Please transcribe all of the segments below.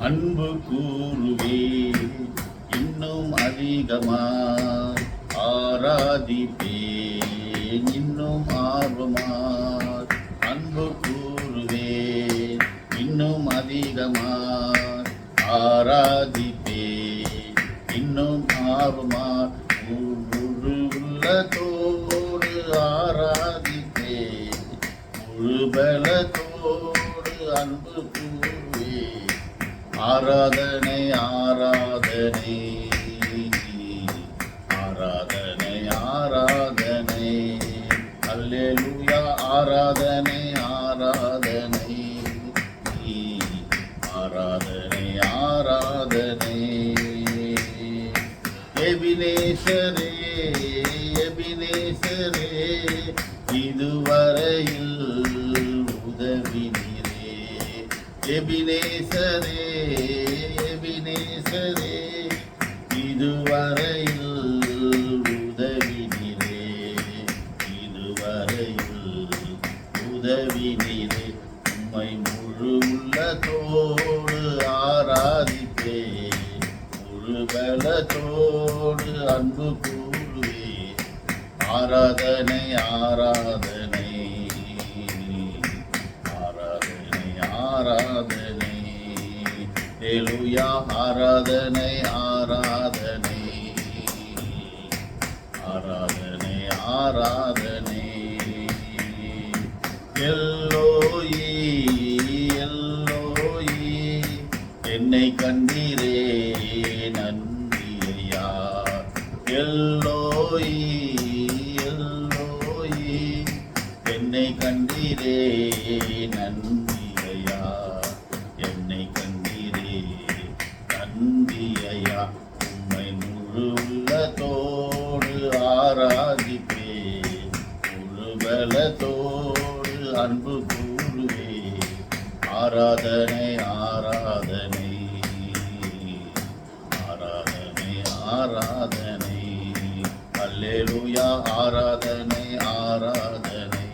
அன்பு கூறுவே இன்னும் அதிகமாய் ஆராதிப்பேன் இன்னும் ஆர்வமாய் அன்பு கூறுவே இன்னும் அதிகமாய் ஆராதிப்பேன் இன்னும் ஆர்வமாய் முழு உள்ளத்தோடு ஆராதிப்பேன் முழு பலத்தோடு அன்பு கூறுவே ஆராதனை ஆராதனை ஆராதனை ஆராதனை அல்லேலூயா ஆராதனை ஆராதனை ஆராதனை ஆராதனை எபினேசரே எபினேசரே இதுவரையில் உதவி எபினேசரே எபினேசரே இதுவரையில் உதவினீரே இதுவரையில் உதவினீரே உம்மை முழு உள்ளத்தோடு ஆராதிப்பே முழு பலத்தோடு அன்பு கூறுவே ஆராதனை ஆராதனை ஆராதனை ஹல்லேலூயா ஆராதனை ஆராதனை ஆராதனை ஆராதனை எல்லோயி எல்லோயி என்னை கண்டீரே நன்றி ஐயா எல்லோயி எல்லோயி என்னை கண்டீரே நன்றி என்னை கண்டீரே நன்றி ஐயா உம்மை முழு உள்ளத்தோடு ஆராதிப்பே முழு பலத்தோடு அன்பு கூறுவே ஆராதனை ஆராதனை ஆராதனை ஆராதனை அல்லேலூயா ஆராதனை ஆராதனை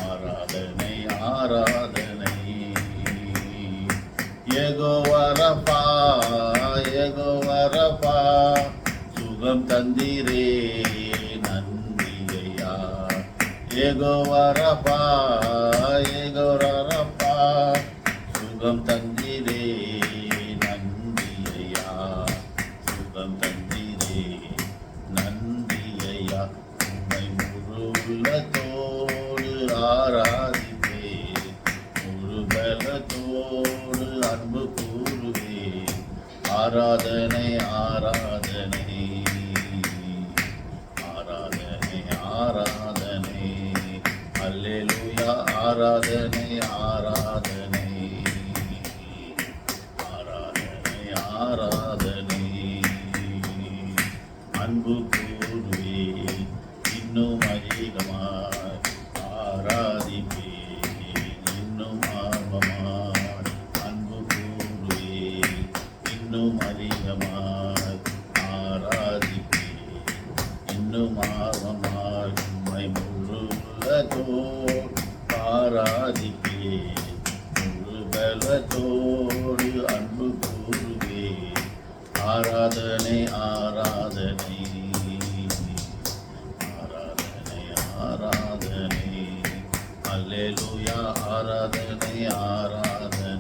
ஆராதனை ஆராதனை யெகோவா ரஃபா யெகோவா ரஃபா சுகம் தந்தீரே நன்றி ஐயா யெகோவா ரஃபா யெகோவா ரஃபா சுகம் தந்தீரே நன்றி ஐயா சுகம் தந்தீரே நன்றி ஐயா உம்மை முழு உள்ளத்தோடு ஆராதிப்பே முழு பலத்தோடு அன்பு கூறுவே ஆராதனை ஆராதனை ஆராதனை ஆராதனை அல்லேலூயா ஆராதனை ஆராதனை ஆராதனை ஆராதனை அன்பு கூறுவே இன்னும் அதிகமாய் ஆராதிப்பே இன்னும் ஆர்வமாய் அன்பு கூறுவே இன்னும் அதிகமாய் ஆராதிப்பே இன்னும் ஆர்வமாய் உம்மை முழு உள்ளத்தோடு ஆராதிப்பே முழு பலத்தோடு அன்பு கூறுவே ஆராதனை ஆராதனை ஆராதனை அல்லேலூயா ஆராதனை ஆராதனை